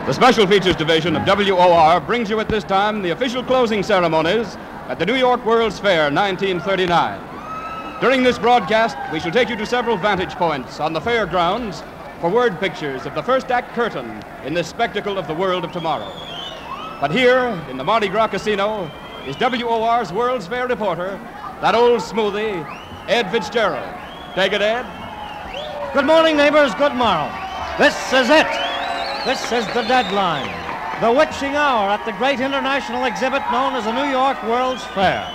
The Special Features Division of WOR brings you at this time the official closing ceremonies at the New York World's Fair 1939. During this broadcast, we shall take you to several vantage points on the fairgrounds for word pictures of the first act curtain in this spectacle of the world of tomorrow. But here, in the Mardi Gras Casino, is WOR's World's Fair reporter, that old smoothie, Ed Fitzgerald. Take it, Ed. Good morning, neighbors. Good morrow. This is it. This is the deadline. The witching hour at the great international exhibit known as the New York World's Fair.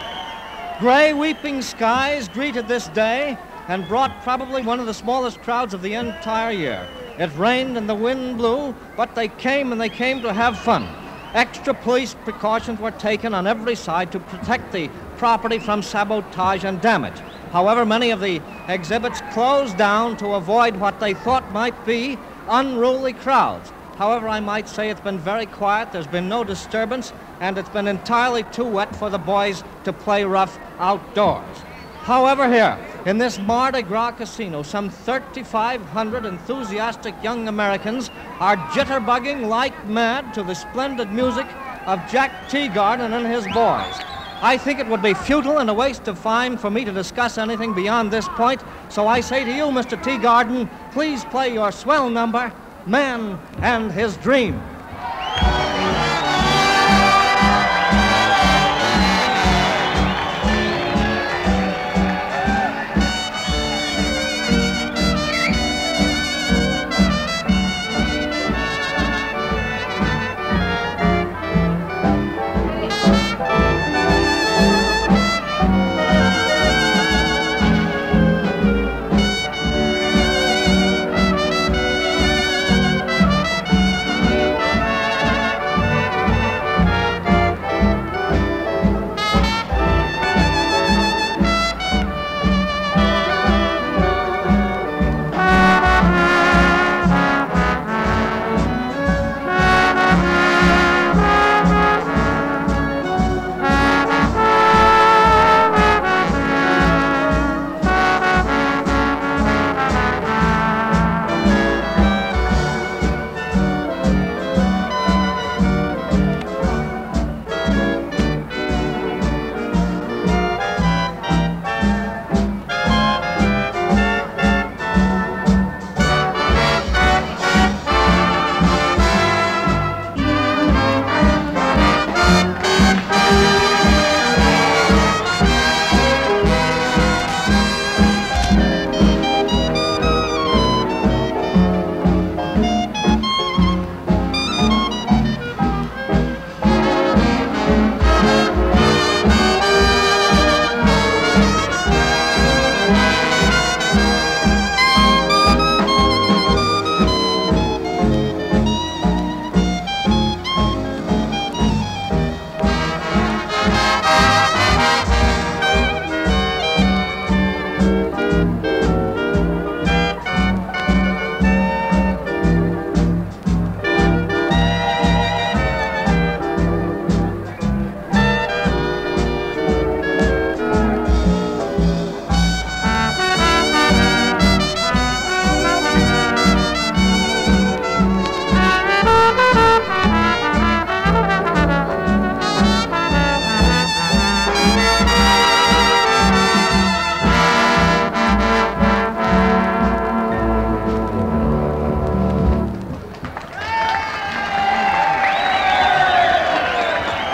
Gray, weeping skies greeted this day and brought probably one of the smallest crowds of the entire year. It rained and the wind blew, but they came to have fun. Extra police precautions were taken on every side to protect the property from sabotage and damage. However, many of the exhibits closed down to avoid what they thought might be unruly crowds. However, I might say it's been very quiet, there's been no disturbance, and it's been entirely too wet for the boys to play rough outdoors. However, here, in this Mardi Gras casino, some 3,500 enthusiastic young Americans are jitterbugging like mad to the splendid music of Jack Teagarden and his boys. I think it would be futile and a waste of time for me to discuss anything beyond this point, so I say to you, Mr. Teagarden, please play your swell number, Man and His Dream.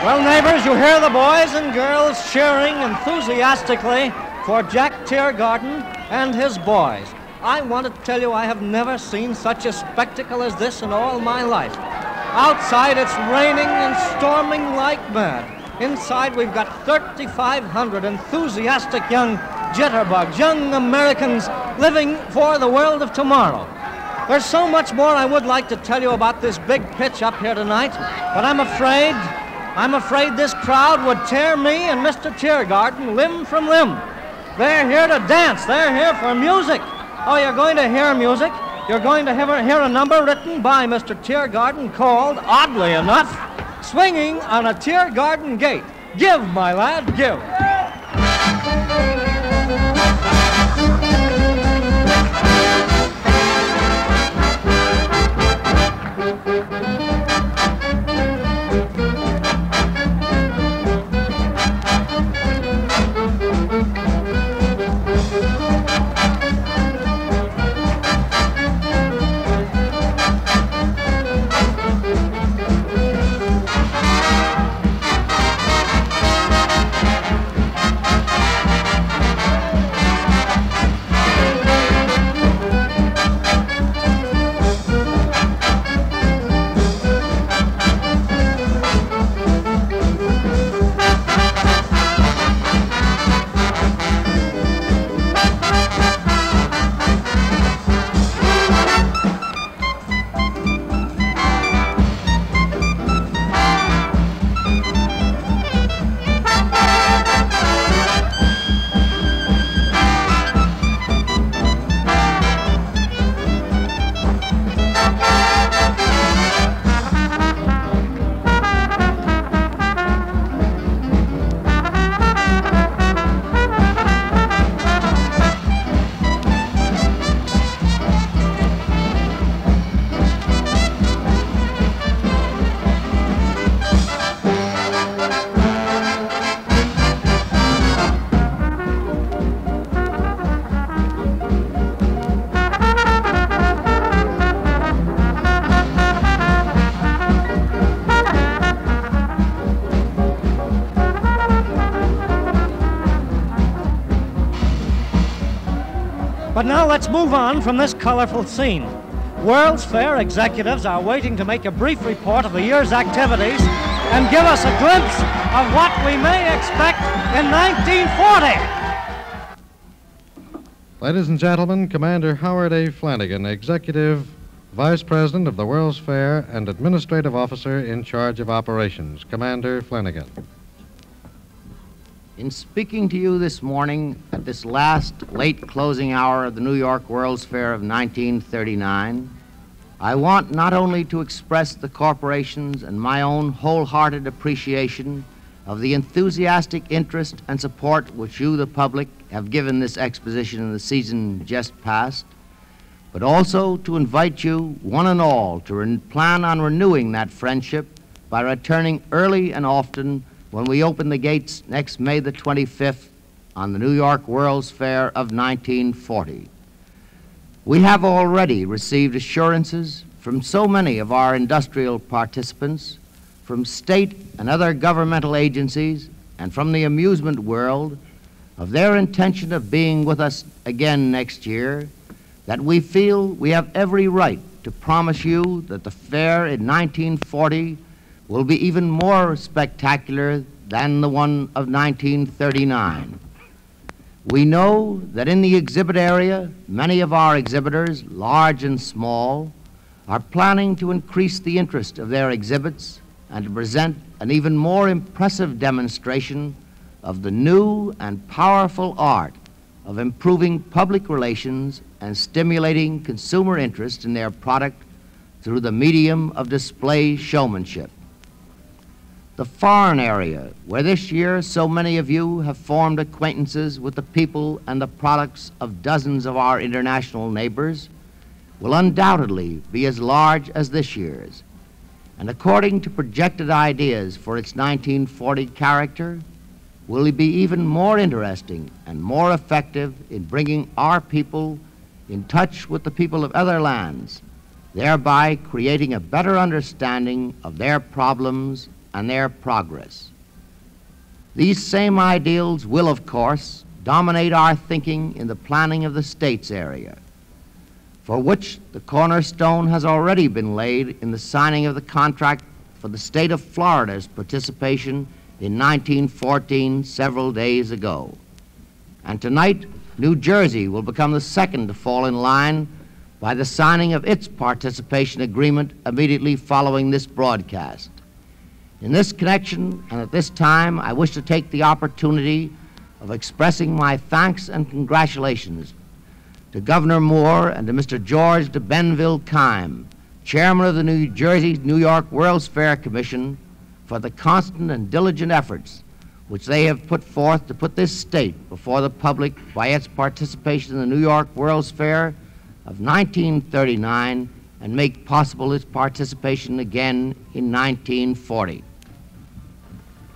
Well, neighbors, you hear the boys and girls cheering enthusiastically for Jack Teagarden and his boys. I want to tell you I have never seen such a spectacle as this in all my life. Outside, it's raining and storming like mad. Inside, we've got 3,500 enthusiastic young jitterbugs, young Americans living for the world of tomorrow. There's so much more I would like to tell you about this big pitch up here tonight, but I'm afraid this crowd would tear me and Mr. Teagarden limb from limb. They're here to dance. They're here for music. Oh, you're going to hear music. You're going to hear a number written by Mr. Teagarden called, oddly enough, Swinging on a Teagarden Gate. Give, my lad, give. But now let's move on from this colorful scene. World's Fair executives are waiting to make a brief report of the year's activities and give us a glimpse of what we may expect in 1940. Ladies and gentlemen, Commander Howard A. Flanagan, Executive Vice President of the World's Fair and Administrative Officer in charge of operations. Commander Flanagan. In speaking to you this morning at this last late closing hour of the New York World's Fair of 1939, I want not only to express the corporation's and my own wholehearted appreciation of the enthusiastic interest and support which you, the public, have given this exposition in the season just past, but also to invite you, one and all, to plan on renewing that friendship by returning early and often when we open the gates next May the 25th on the New York World's Fair of 1940. We have already received assurances from so many of our industrial participants, from state and other governmental agencies, and from the amusement world of their intention of being with us again next year, that we feel we have every right to promise you that the fair in 1940 will be even more spectacular than the one of 1939. We know that in the exhibit area, many of our exhibitors, large and small, are planning to increase the interest of their exhibits and to present an even more impressive demonstration of the new and powerful art of improving public relations and stimulating consumer interest in their product through the medium of display showmanship. The foreign area, where this year so many of you have formed acquaintances with the people and the products of dozens of our international neighbors, will undoubtedly be as large as this year's, and according to projected ideas for its 1940 character, will be even more interesting and more effective in bringing our people in touch with the people of other lands, thereby creating a better understanding of their problems and their progress. These same ideals will, of course, dominate our thinking in the planning of the States area, for which the cornerstone has already been laid in the signing of the contract for the state of Florida's participation in 1914 several days ago. And tonight, New Jersey will become the second to fall in line by the signing of its participation agreement immediately following this broadcast. In this connection, and at this time, I wish to take the opportunity of expressing my thanks and congratulations to Governor Moore and to Mr. George de Benville-Kime, Chairman of the New York World's Fair Commission, for the constant and diligent efforts which they have put forth to put this state before the public by its participation in the New York World's Fair of 1939 and make possible its participation again in 1940.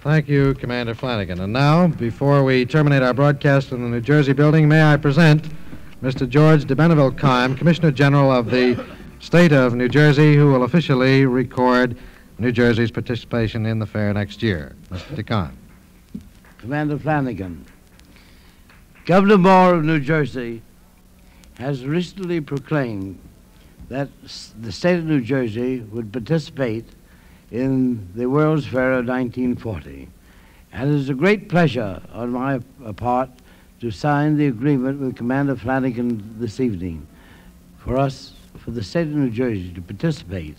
Thank you, Commander Flanagan. And now, before we terminate our broadcast from the New Jersey building, may I present Mr. George de Benville-Kime, Commissioner General of the State of New Jersey, who will officially record New Jersey's participation in the fair next year. Mr. DeKime. Commander Flanagan, Governor Moore of New Jersey has recently proclaimed that the state of New Jersey would participate in the World's Fair of 1940. And it is a great pleasure on my part to sign the agreement with Commander Flanagan this evening for the state of New Jersey to participate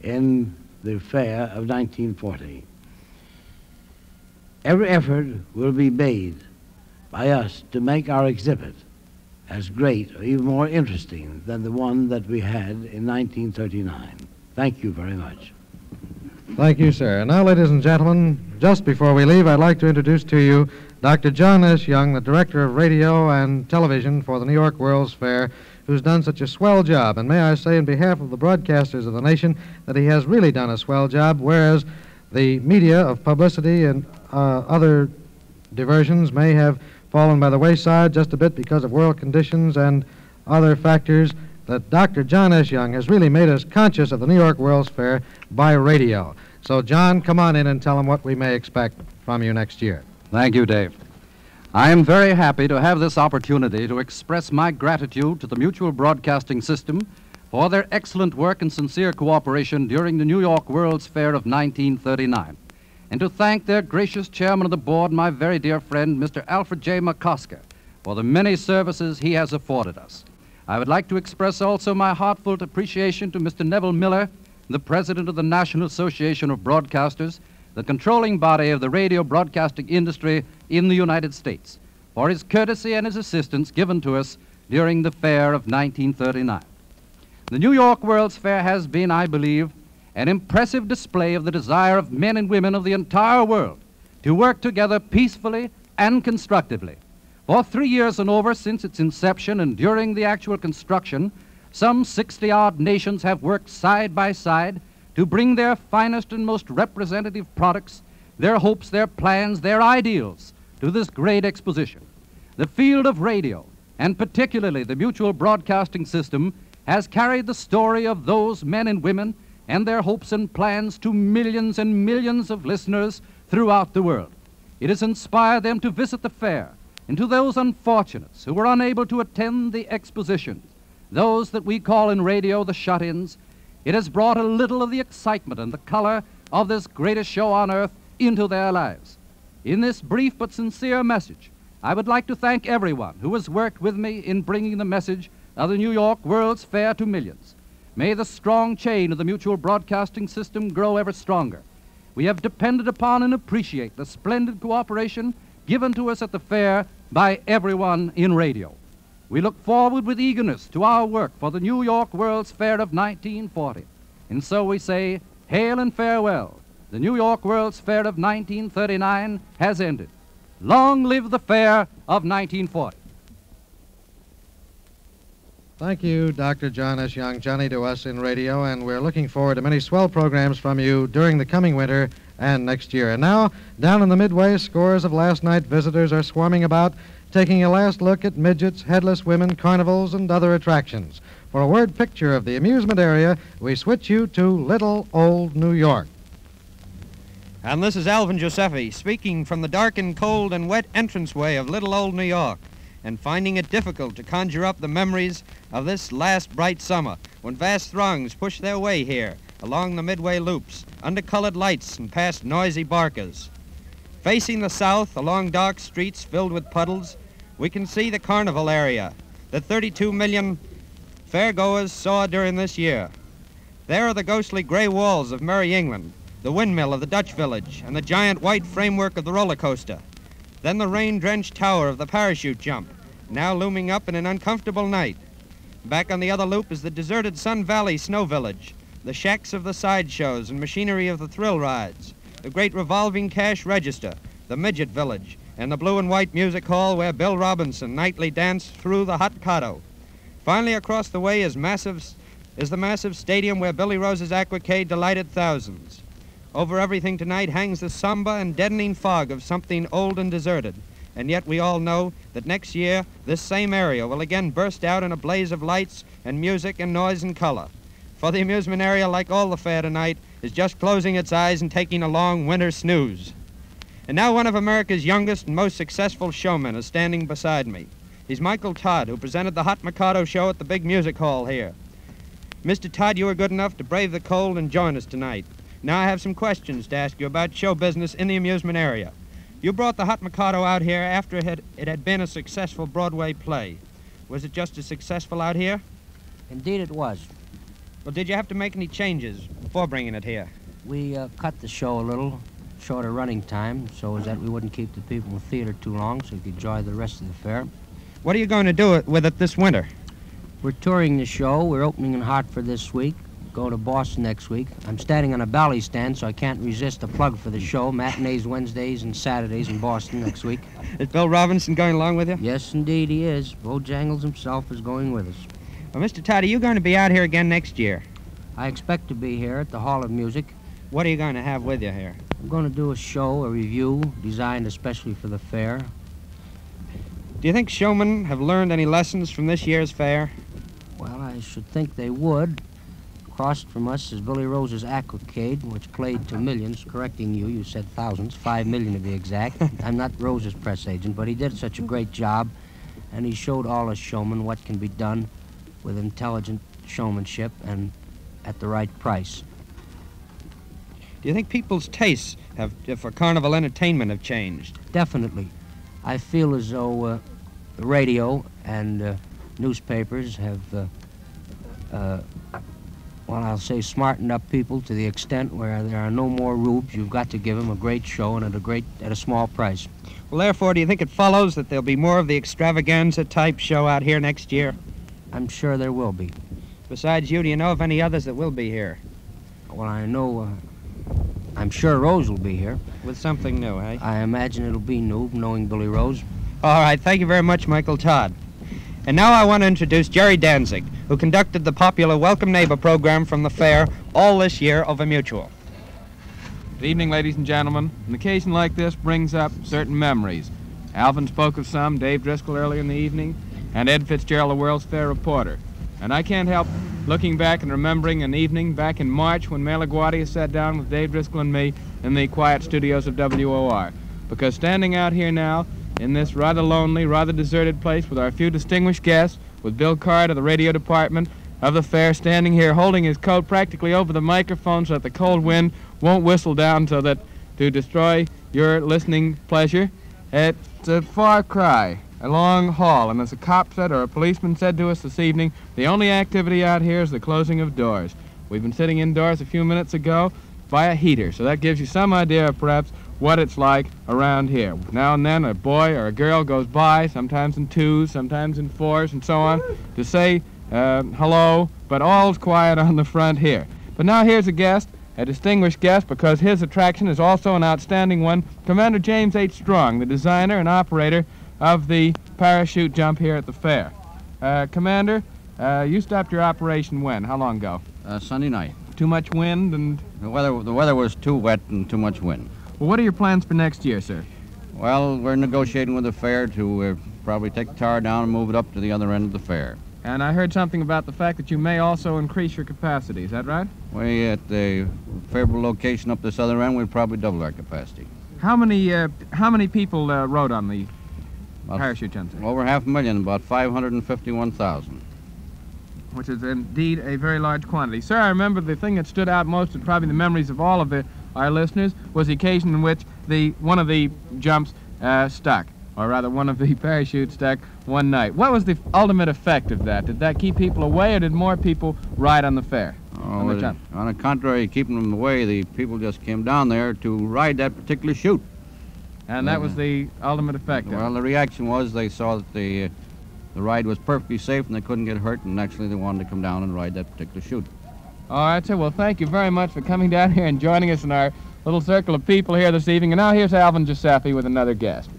in the fair of 1940. Every effort will be made by us to make our exhibit as great or even more interesting than the one that we had in 1939. Thank you very much. Thank you, sir. And now, ladies and gentlemen, just before we leave, I'd like to introduce to you Dr. John S. Young, the Director of Radio and Television for the New York World's Fair, who's done such a swell job. And may I say, in behalf of the broadcasters of the nation, that he has really done a swell job, whereas the media of publicity and other diversions may have fallen by the wayside just a bit because of world conditions and other factors, that Dr. John S. Young has really made us conscious of the New York World's Fair by radio. So, John, come on in and tell them what we may expect from you next year. Thank you, Dave. I am very happy to have this opportunity to express my gratitude to the Mutual Broadcasting System for their excellent work and sincere cooperation during the New York World's Fair of 1939, and to thank their gracious chairman of the board, my very dear friend, Mr. Alfred J. McCosker, for the many services he has afforded us. I would like to express also my heartfelt appreciation to Mr. Neville Miller, the president of the National Association of Broadcasters, the controlling body of the radio broadcasting industry in the United States, for his courtesy and his assistance given to us during the fair of 1939. The New York World's Fair has been, I believe, an impressive display of the desire of men and women of the entire world to work together peacefully and constructively. For 3 years and over since its inception and during the actual construction, some 60-odd nations have worked side by side to bring their finest and most representative products, their hopes, their plans, their ideals to this great exposition. The field of radio, and particularly the Mutual Broadcasting System, has carried the story of those men and women and their hopes and plans to millions and millions of listeners throughout the world. It has inspired them to visit the fair, and to those unfortunates who were unable to attend the exposition, those that we call in radio the shut-ins, it has brought a little of the excitement and the color of this greatest show on earth into their lives. In this brief but sincere message, I would like to thank everyone who has worked with me in bringing the message of the New York World's Fair to millions. May the strong chain of the Mutual Broadcasting System grow ever stronger. We have depended upon and appreciate the splendid cooperation given to us at the fair by everyone in radio. We look forward with eagerness to our work for the New York World's Fair of 1940. And so we say, hail and farewell. The New York World's Fair of 1939 has ended. Long live the fair of 1940. Thank you, Dr. John S. Young, Johnny to us in radio, and we're looking forward to many swell programs from you during the coming winter and next year. And now, down in the Midway, scores of last night visitors are swarming about, taking a last look at midgets, headless women, carnivals, and other attractions. For a word picture of the amusement area, we switch you to Little Old New York. And this is Alvin Giuseppe speaking from the dark and cold and wet entranceway of Little Old New York, and finding it difficult to conjure up the memories of this last bright summer when vast throngs pushed their way here along the Midway loops, under colored lights and past noisy barkers. Facing the south, along dark streets filled with puddles, we can see the carnival area that 32 million fairgoers saw during this year. There are the ghostly gray walls of Merry England, the windmill of the Dutch village, and the giant white framework of the roller coaster. Then the rain-drenched tower of the parachute jump, now looming up in an uncomfortable night. Back on the other loop is the deserted Sun Valley Snow Village, the shacks of the sideshows and machinery of the thrill rides, the great revolving cash register, the midget village, and the blue and white music hall where Bill Robinson nightly danced through the hot cotto. Finally, across the way is the massive stadium where Billy Rose's Aquacade delighted thousands. Over everything tonight hangs the somber and deadening fog of something old and deserted, and yet we all know that next year this same area will again burst out in a blaze of lights and music and noise and color. For the amusement area, like all the fair tonight, is just closing its eyes and taking a long winter snooze. And now one of America's youngest and most successful showmen is standing beside me. He's Michael Todd, who presented the Hot Mikado show at the big music hall here. Mr. Todd, you were good enough to brave the cold and join us tonight. Now I have some questions to ask you about show business in the amusement area. You brought the Hot Mikado out here after it had been a successful Broadway play. Was it just as successful out here? Indeed it was. Well, did you have to make any changes before bringing it here? We cut the show a little, shorter running time, so as that we wouldn't keep the people in the theater too long, so we could enjoy the rest of the fair. What are you going to do with it this winter? We're touring the show. We're opening in Hartford this week, going to Boston next week. I'm standing on a bally stand, so I can't resist a plug for the show. Matinees Wednesdays and Saturdays in Boston next week. Is Bill Robinson going along with you? Yes, indeed he is. Bojangles himself is going with us. Well, Mr. Todd, are you going to be out here again next year? I expect to be here at the Hall of Music. What are you going to have with you here? I'm going to do a show, a review, designed especially for the fair. Do you think showmen have learned any lessons from this year's fair? Well, I should think they would. Of Across from us is Billy Rose's Aquacade, which played to millions. Correcting you, you said thousands, 5 million to be exact. I'm not Rose's press agent, but he did such a great job, and he showed all us showmen what can be done with intelligent showmanship and at the right price. Do you think people's tastes for carnival entertainment have changed? Definitely. I feel as though the radio and newspapers have, I'll say smartened up people to the extent where there are no more rubes. You've got to give them a great show and at a small price. Well, therefore, do you think it follows that there'll be more of the extravaganza-type show out here next year? I'm sure there will be. Besides you, do you know of any others that will be here? Well, I know, I'm sure Rose will be here. With something new, eh? I imagine it'll be new, knowing Billy Rose. All right, thank you very much, Michael Todd. And now I want to introduce Jerry Danzig, who conducted the popular Welcome Neighbor program from the fair all this year over Mutual. Good evening, ladies and gentlemen. An occasion like this brings up certain memories. Alvin spoke of some, Dave Driscoll earlier in the evening, and Ed Fitzgerald, the World's Fair reporter. And I can't help looking back and remembering an evening back in March when May LaGuardia sat down with Dave Driscoll and me in the quiet studios of WOR. Because standing out here now in this rather lonely, rather deserted place with our few distinguished guests, with Bill Card of the radio department of the fair standing here holding his coat practically over the microphone so that the cold wind won't whistle down so that to destroy your listening pleasure, it's a far cry. A long haul, and as a cop said or a policeman said to us this evening, the only activity out here is the closing of doors. We've been sitting indoors a few minutes ago by a heater, so that gives you some idea of perhaps what it's like around here. Now and then a boy or a girl goes by, sometimes in twos, sometimes in fours, and so on, to say hello, but all's quiet on the front here. But now here's a guest, a distinguished guest, because his attraction is also an outstanding one, Commander James H. Strong, the designer and operator of the parachute jump here at the fair. Commander, you stopped your operation when? How long ago? Sunday night. Too much wind and... The weather was too wet and too much wind. Well, what are your plans for next year, sir? Well, we're negotiating with the fair to probably take the tower down and move it up to the other end of the fair. And I heard something about the fact that you may also increase your capacity. Is that right? We, at the favorable location up this other end, we'll probably double our capacity. How many people rode on the parachute jump? Over 500,000, about 551,000. Which is indeed a very large quantity. Sir, I remember the thing that stood out most, and probably the memories of all of our listeners, was the occasion in which one of the jumps stuck, or rather one of the parachutes stuck one night. What was the ultimate effect of that? Did that keep people away, or did more people ride on the fair? On the contrary, keeping them away, the people just came down there to ride that particular chute. And that was the ultimate effect of it? Well, the reaction was they saw that the ride was perfectly safe and they couldn't get hurt, and actually they wanted to come down and ride that particular chute. All right, sir. Well, thank you very much for coming down here and joining us in our little circle of people here this evening. And now here's Alvin Giuseppe with another guest.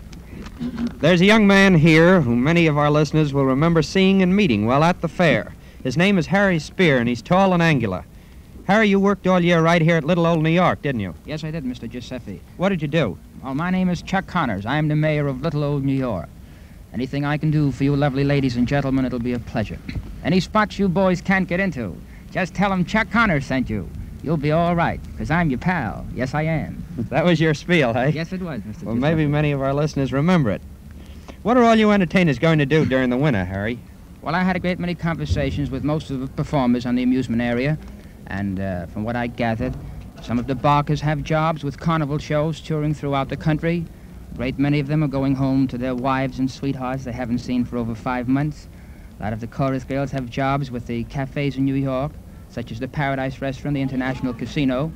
There's a young man here who many of our listeners will remember seeing and meeting while at the fair. His name is Harry Spear, and he's tall and angular. Harry, you worked all year right here at little old New York, didn't you? Yes, I did, Mr. Giuseppe. What did you do? Well, my name is Chuck Connors. I am the mayor of little old New York. Anything I can do for you lovely ladies and gentlemen, it'll be a pleasure. Any spots you boys can't get into, just tell them Chuck Connors sent you. You'll be all right, because I'm your pal. Yes, I am. That was your spiel, eh? Yes, it was, Mr. Giuseppe. Well, maybe many of our listeners remember it. What are all you entertainers going to do during the winter, Harry? Well, I had a great many conversations with most of the performers on the amusement area, and from what I gathered, some of the barkers have jobs with carnival shows touring throughout the country. A great many of them are going home to their wives and sweethearts they haven't seen for over 5 months. A lot of the chorus girls have jobs with the cafes in New York, such as the Paradise Restaurant, the International Casino.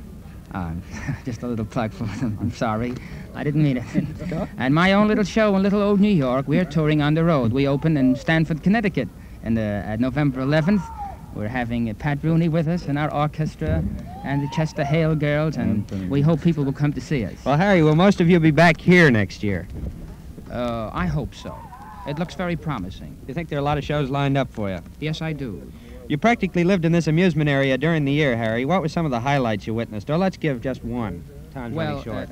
Just a little plug for them. I'm sorry. I didn't mean it. And my own little show in little old New York, we're touring on the road. We open in Stamford, Connecticut, at November 11th. We're having Pat Rooney with us and our orchestra and the Chester Hale Girls, and we hope people will come to see us. Well, Harry, will most of you be back here next year? I hope so. It looks very promising. You think there are a lot of shows lined up for you? Yes, I do. You practically lived in this amusement area during the year, Harry. What were some of the highlights you witnessed? Or let's give just one. Time's running short.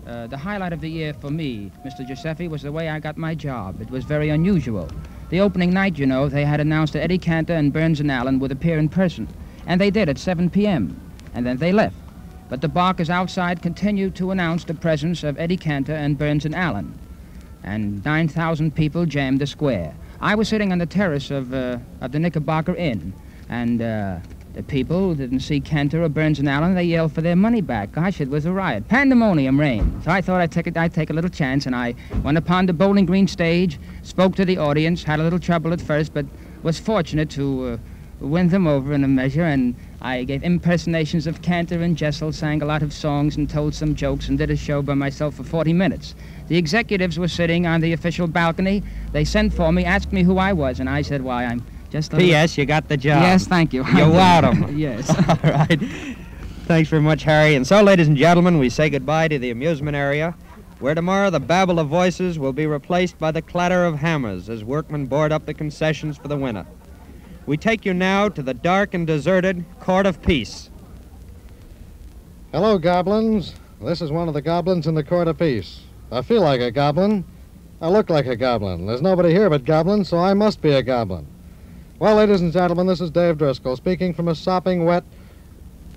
The highlight of the year for me, Mr. Giuseppe, was the way I got my job. It was very unusual. The opening night, you know, they had announced that Eddie Cantor and Burns and Allen would appear in person. And they did at 7 p.m., and then they left. But the barkers outside continued to announce the presence of Eddie Cantor and Burns and Allen. And 9,000 people jammed the square. I was sitting on the terrace of the Knickerbocker Inn, and the people who didn't see Cantor or Burns and Allen, they yelled for their money back. Gosh, it was a riot. Pandemonium reigned. So I thought I'd take a little chance, and I went upon the Bowling Green stage, spoke to the audience, had a little trouble at first, but was fortunate to win them over in a measure, and I gave impersonations of Cantor and Jessel, sang a lot of songs and told some jokes, and did a show by myself for 40 minutes. The executives were sitting on the official balcony. They sent for me, asked me who I was, and I said, why, I'm just a P.S. You got the job. Yes, thank you. You wowed 'em. Yes. All right. Thanks very much, Harry. And so, ladies and gentlemen, we say goodbye to the amusement area, where tomorrow the babble of voices will be replaced by the clatter of hammers as workmen board up the concessions for the winter. We take you now to the dark and deserted Court of Peace. Hello, goblins. This is one of the goblins in the Court of Peace. I feel like a goblin. I look like a goblin. There's nobody here but goblins, so I must be a goblin. Well, ladies and gentlemen, this is Dave Driscoll speaking from a sopping wet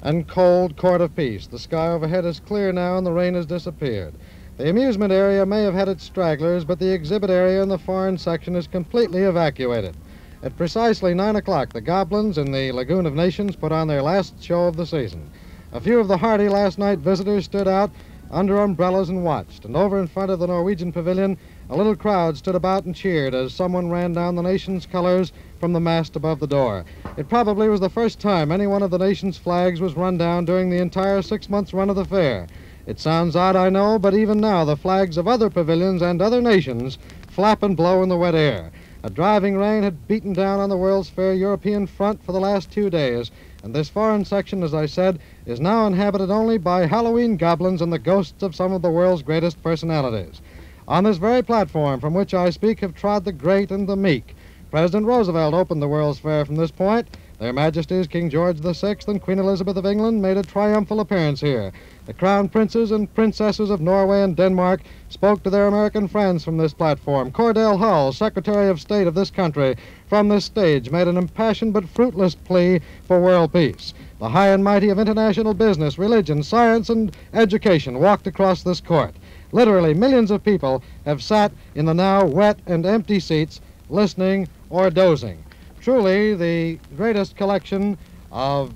and cold Court of Peace. The sky overhead is clear now and the rain has disappeared. The amusement area may have had its stragglers, but the exhibit area in the foreign section is completely evacuated. At precisely 9 o'clock, the goblins in the Lagoon of Nations put on their last show of the season. A few of the hardy last night visitors stood out under umbrellas and watched, and over in front of the Norwegian pavilion, a little crowd stood about and cheered as someone ran down the nation's colors from the mast above the door. It probably was the first time any one of the nation's flags was run down during the entire 6 months run of the fair. It sounds odd, I know, but even now the flags of other pavilions and other nations flap and blow in the wet air. A driving rain had beaten down on the World's Fair European front for the last 2 days, and this foreign section, as I said, is now inhabited only by Halloween goblins and the ghosts of some of the world's greatest personalities. On this very platform from which I speak have trod the great and the meek. President Roosevelt opened the World's Fair from this point. Their Majesties King George VI and Queen Elizabeth of England made a triumphal appearance here. The crown princes and princesses of Norway and Denmark spoke to their American friends from this platform. Cordell Hull, Secretary of State of this country, from this stage made an impassioned but fruitless plea for world peace. The high and mighty of international business, religion, science, and education walked across this court. Literally, millions of people have sat in the now wet and empty seats, listening or dozing. Truly, the greatest collection of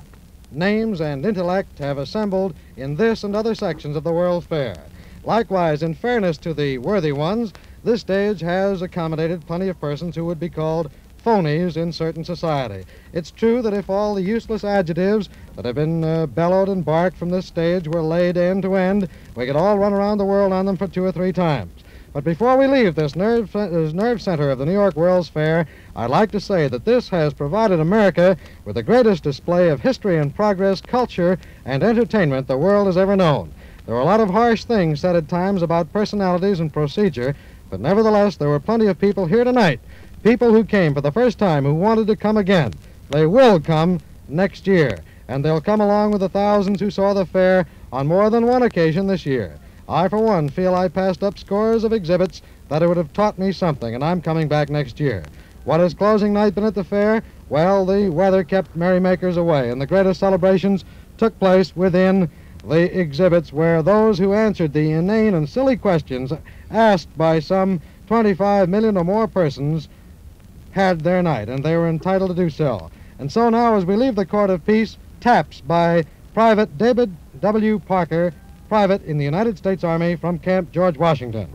names and intellect have assembled in this and other sections of the World's Fair. Likewise, in fairness to the worthy ones, this stage has accommodated plenty of persons who would be called phonies in certain society. It's true that if all the useless adjectives that have been bellowed and barked from this stage were laid end to end, we could all run around the world on them for 2 or 3 times. But before we leave this nerve center of the New York World's Fair, I'd like to say that this has provided America with the greatest display of history and progress, culture, and entertainment the world has ever known. There were a lot of harsh things said at times about personalities and procedure, but nevertheless there were plenty of people here tonight, people who came for the first time who wanted to come again. They will come next year, and they'll come along with the thousands who saw the fair on more than one occasion this year. I, for one, feel I passed up scores of exhibits that it would have taught me something, and I'm coming back next year. What has closing night been at the fair? Well, the weather kept merrymakers away, and the greatest celebrations took place within the exhibits where those who answered the inane and silly questions asked by some 25 million or more persons had their night, and they were entitled to do so. And so now, as we leave the Court of Peace, Taps by Private David W. Parker, private in the United States Army from Camp George Washington.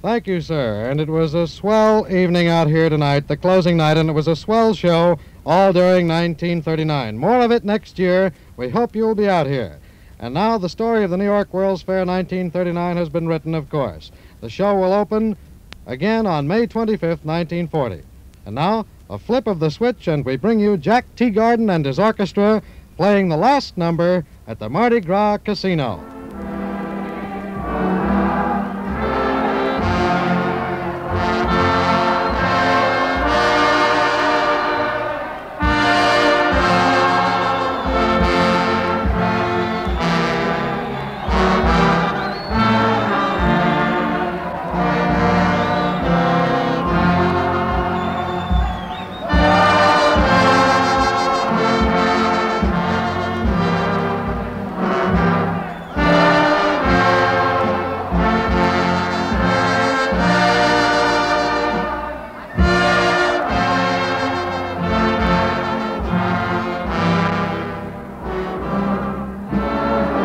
Thank you, sir. And it was a swell evening out here tonight, the closing night, and it was a swell show all during 1939. More of it next year We hope you'll be out here. And now the story of the New York World's Fair 1939 has been written, of course. The show will open again on May 25th, 1940. And now, a flip of the switch, and we bring you Jack Teagarden and his orchestra playing the last number at the Mardi Gras Casino.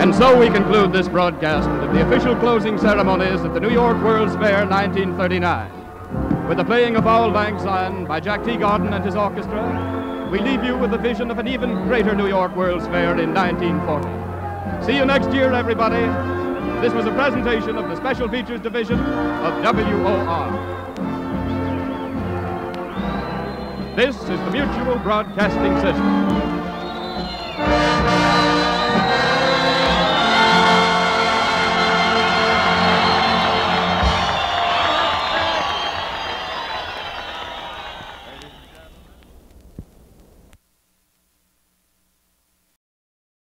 And so we conclude this broadcast of the official closing ceremonies at the New York World's Fair 1939. With the playing of Auld Lang Syne by Jack Teagarden and his orchestra, we leave you with the vision of an even greater New York World's Fair in 1940. See you next year, everybody. This was a presentation of the Special Features Division of WOR. This is the Mutual Broadcasting System.